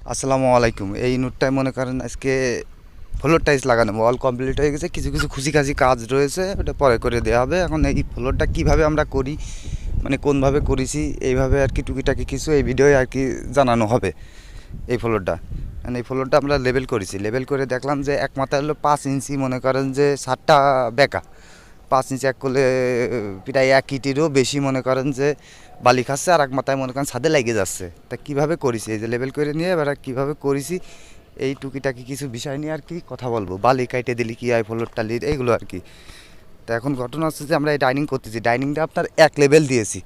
আসসালামু আলাইকুম। এই নোটটায় মনে করেন আজকে ফ্লোর টাইলস লাগানো অল কমপ্লিট হয়ে গেছে, কিছু কিছু খুশিখাসি কাজ রয়েছে, ওটা পরে করে দেওয়া হবে। এখন এই ফ্লোরটা কীভাবে আমরা করি, মানে কোনভাবে করেছি, এইভাবে আর কি টুকিটাকি কিছু এই ভিডিওয়ে আর কি জানানো হবে। এই ফ্লোরটা মানে এই ফ্লোরটা আমরা লেবেল করেছি, লেবেল করে দেখলাম যে এক মাথা হলো 5 ইঞ্চি, মনে করেন যে 7টা বেঁকা, 5 ইঞ্চি এক করলে প্রায় 1 ইটিরও বেশি মনে করেন যে বালি খাচ্ছে, আর এক মাথায় মনে করেন ছাদে লেগে যাচ্ছে। তা কীভাবে করেছি, এই যে লেবেল করে নিয়ে এবার কীভাবে করেছি এই টুকিটাকি কিছু বিষয় নিয়ে আর কি কথা বলবো। বালি কাইটে দিলি কী হয়, ফ্লোর টালির এইগুলো আর কি। তা এখন ঘটনা হচ্ছে যে আমরা এই ডাইনিং করতেছি, ডাইনিংটা আপনার এক লেভেল দিয়েছি,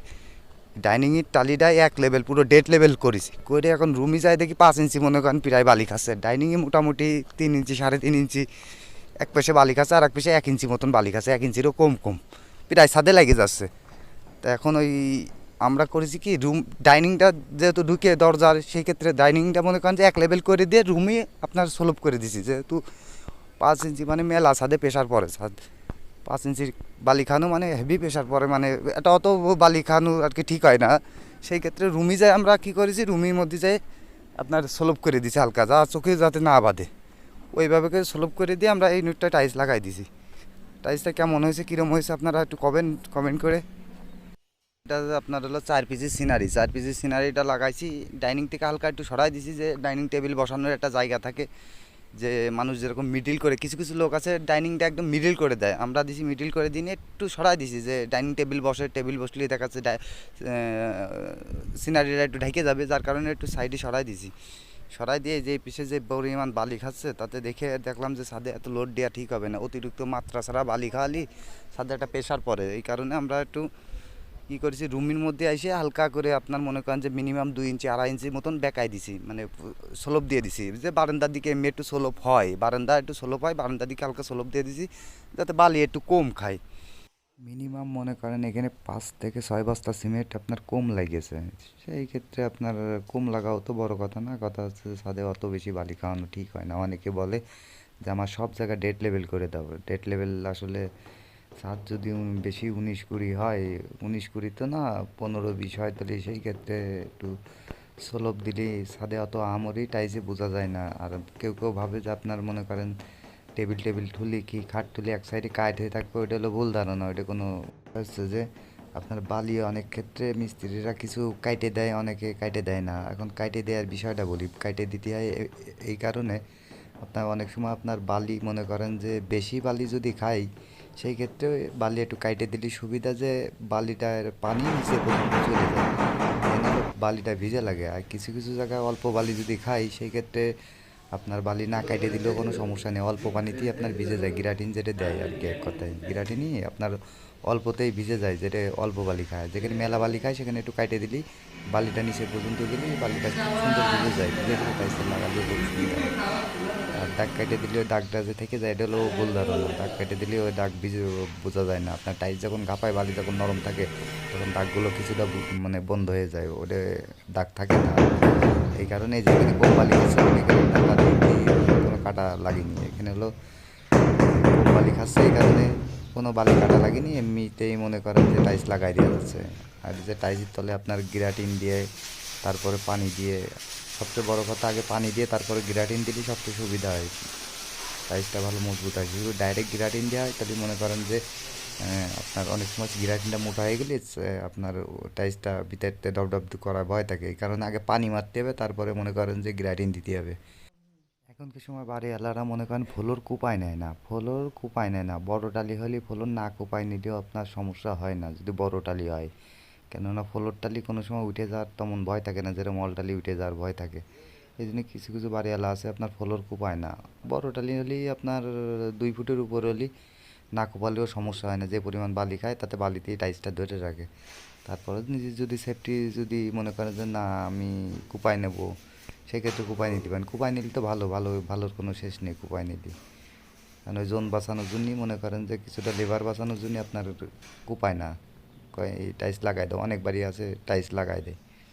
ডাইনিংয়ের টালিটা এক লেভেল পুরো ডেড লেভেল করেছি করে এখন রুমে যাই দেখি 5 ইঞ্চি মনে করেন প্রায় বালি খাচ্ছে। ডাইনিংয়ে মোটামুটি 3 ইঞ্চি 3.5 ইঞ্চি এক পাশে বালি খাচ্ছে, আর এক পাশে 1 ইঞ্চি মতন বালি খাচ্ছে, 1 ইঞ্চিরও কম কম, প্রায় ছাদে লেগে যাচ্ছে। তা এখন ওই আমরা করেছি কি, রুম ডাইনিংটা যেহেতু ঢুকে দরজার, সেই ক্ষেত্রে ডাইনিংটা মনে করেন যে এক লেভেল করে দিয়ে রুমে আপনার সোলভ করে দিছি, যেহেতু 5 ইঞ্চি মানে মেলা ছাদে প্রেশার পড়ে, ছাদ 5 ইঞ্চির বালি খানো মানে হেভি প্রেশার পড়ে, মানে এটা অত বালি খানো আর কি ঠিক হয় না। সেই ক্ষেত্রে রুমে যাই আমরা কী করেছি, রুমের মধ্যে যাই আপনার সোলভ করে দিছি হালকা, যা চোখে যাতে না বাঁধে, ওইভাবে করে সোলভ করে দিয়ে আমরা এই নোটটা টাইলস লাগাই দিছি। টাইলসটা কেমন হয়েছে, কীরকম হয়েছে আপনারা একটু কমেন্ট করে। এটা আপনার হলো 4 পিসের সিনারি, 4 পিসের সিনারিটা লাগাইছি, ডাইনিং থেকে হালকা একটু সরাই দিছি, যে ডাইনিং টেবিল বসানোর একটা জায়গা থাকে, যে মানুষ যেরকম মিডিল করে, কিছু কিছু লোক আছে ডাইনিংটা একদম মিডিল করে দেয়, আমরা দিছি মিডিল করে দিনে একটু সরাই দিছি, যে ডাইনিং টেবিল বসে, টেবিল বসলেই দেখা যাচ্ছে সিনারিটা একটু ঢেকে যাবে, যার কারণে একটু সাইডে সরাই দিছি। সরাই দিয়ে যে পিছে যে পরিমাণ বালি খাচ্ছে, তাতে দেখে দেখলাম যে ছাদে এত লোড দেওয়া ঠিক হবে না, অতিরিক্ত মাত্রা ছাড়া বালি খাওয়ালি ছাদে একটা প্রেশার পড়ে। এই কারণে আমরা একটু কী করেছি, রুমের মধ্যে এসে হালকা করে আপনার মনে করেন যে মিনিমাম 2 ইঞ্চি 2.5 ইঞ্চি মতন বেঁকাই দিছি, মানে স্লোপ দিয়ে দিছি, যে বারান্দার দিকে এমনি একটু স্লোপ হয়, বারান্দা একটু স্লোপ হয়, বারান্দার দিকে হালকা স্লোপ দিয়ে দিছি, যাতে বালি একটু কম খায়। মিনিমাম মনে করেন এখানে 5 থেকে 6 বস্তা সিমেন্ট আপনার কম লেগেছে। সেই ক্ষেত্রে আপনার কম লাগাও তো বড় কথা না, কথা হচ্ছে যে ছাদে অত বেশি বালি খাওয়ানো ঠিক হয় না। অনেকে বলে যে আমার সব জায়গায় ডেড লেভেল করে দাও, ডেড লেভেল আসলে ছাদ যদি বেশি 19-20 হয়, 19-20 তো না, 15-20 হয়, তাহলে সেই ক্ষেত্রে একটু স্লোপ দিলে ছাদে অত আমরি টাইসে বোঝা যায় না। আর কেউ কেউ ভাবে যে আপনার মনে করেন টেবিল টেবিল ঠুলি কি খাট তুলি এক সাইডে কাঠ হয়ে থাকবে, ওইটা হলো ভুল ধারণা। ওইটা কোনো হচ্ছে যে আপনার বালি অনেক ক্ষেত্রে মিস্ত্রিরা কিছু কাইটে দেয়, অনেকে কাইটে দেয় না। এখন কাইটে দেওয়ার বিষয়টা বলি, কাইটে দিতে হয় এই কারণে, আপনার অনেক সময় আপনার বালি মনে করেন যে বেশি বালি যদি খাই, সেই ক্ষেত্রে বালি একটু কাইটে দিলে সুবিধা, যে বালিটার পানি নিচে পর্যন্ত চলে যায়, এখানে বালিটা ভিজে লাগে। আর কিছু কিছু জায়গায় অল্প বালি যদি খাই, সেই ক্ষেত্রে আপনার বালি না কাটে দিলেও কোনো সমস্যা নেই, অল্প পানিতেই আপনার ভিজে যায়, গ্রাটিন যেটা দেয় আর কি, এক কথায় গ্রাটিনই আপনার অল্পতেই ভিজে যায়, যেটা অল্প বালি খায়। যেখানে মেলা বালি খায় সেখানে একটু কাটে দিলেই বালিটা নিচে পর্যন্ত গেলেই বালিটা খুব সুন্দর ভিজে যায়, ভিজে গেলে টাইসের লাগালেও খুব সুবিধা হয়। আর দাগ কেটে দিলে ওই দাগটা যে থেকে যায়, এটা হলো ভুল ধারণা। দাগ কেটে দিলে ওই দাগ ভিজে বোঝা যায় না। আপনার টাইস যখন ঘাপায়, বালি যখন নরম থাকে, তখন দাগগুলো কিছুটা মানে বন্ধ হয়ে যায়, ওটা দাগ থাকে না। এই কারণে যেখানে কম বালি খাচ্ছে ওইখানে আপনার বালি কোনো কাটা লাগেনি, এখানে হলো কম বালি খাচ্ছে, এই কারণে কোনো বালি কাটা লাগেনি, এমনিতেই মনে করেন যে টাইস লাগাই দেওয়া যাচ্ছে। আর যে টাইসের তলে আপনার গ্রাটিন দিয়ে, তারপরে পানি দিয়ে, সবচেয়ে বড় কথা আগে পানি দিয়ে তারপরে গ্রাটিন দিলে সবচেয়ে সুবিধা হয়, টাইসটা ভালো মজবুত হয়। যদি ডাইরেক্ট গ্রাটিন দেওয়া হয় তাহলে মনে করেন যে আপনার অনেক সময় গ্রাটিনটা মোটা হয়ে গেলে আপনার টাইসটা ভিতরতে ডব ডব করার ভয় থাকে, এই কারণে আগে পানি মারতে হবে, তারপরে মনে করেন যে গ্রাটিন দিতে হবে। এখনকার সময় বাড়িওয়ালারা মনে করেন ফ্লোর কুপায় নেয় না, ফ্লোর কুপায় নেয় না, বড় টালি হলে ফ্লোর না কুপায় নিলেও আপনার সমস্যা হয় না যদি বড় টালি হয়। কেননা ফ্লোর টালি কোনো সময় উঠে যাওয়ার তেমন ভয় থাকে না, যেরকম অল টালি উঠে যাওয়ার ভয় থাকে। এই জন্য কিছু কিছু বাড়িওয়ালা আছে আপনার ফ্লোর কুপায় না। বড় টালি হলেই আপনার 2 ফুটের উপর হলেই না কোপালেও সমস্যা হয় না, যে পরিমাণ বালি খায় তাতে বালিতেই টাইসটা ধরে রাখে। তারপরে নিজে যদি সেফটি যদি মনে করেন যে না আমি কুপায় নেব, সেক্ষেত্রে কুপায় নিতে পারেন। কুপায় নিলে তো ভালো, ভালোর কোনো শেষ নেই কুপায় নিলে। কারণ ওই জোন বাঁচানোর জন্যই মনে করেন যে কিছুটা লেবার বাঁচানোর জন্য আপনার কুপায় না, কয় এই টাইলস লাগাই দাও, অনেক বাড়ি আছে টাইলস লাগাই দেয়।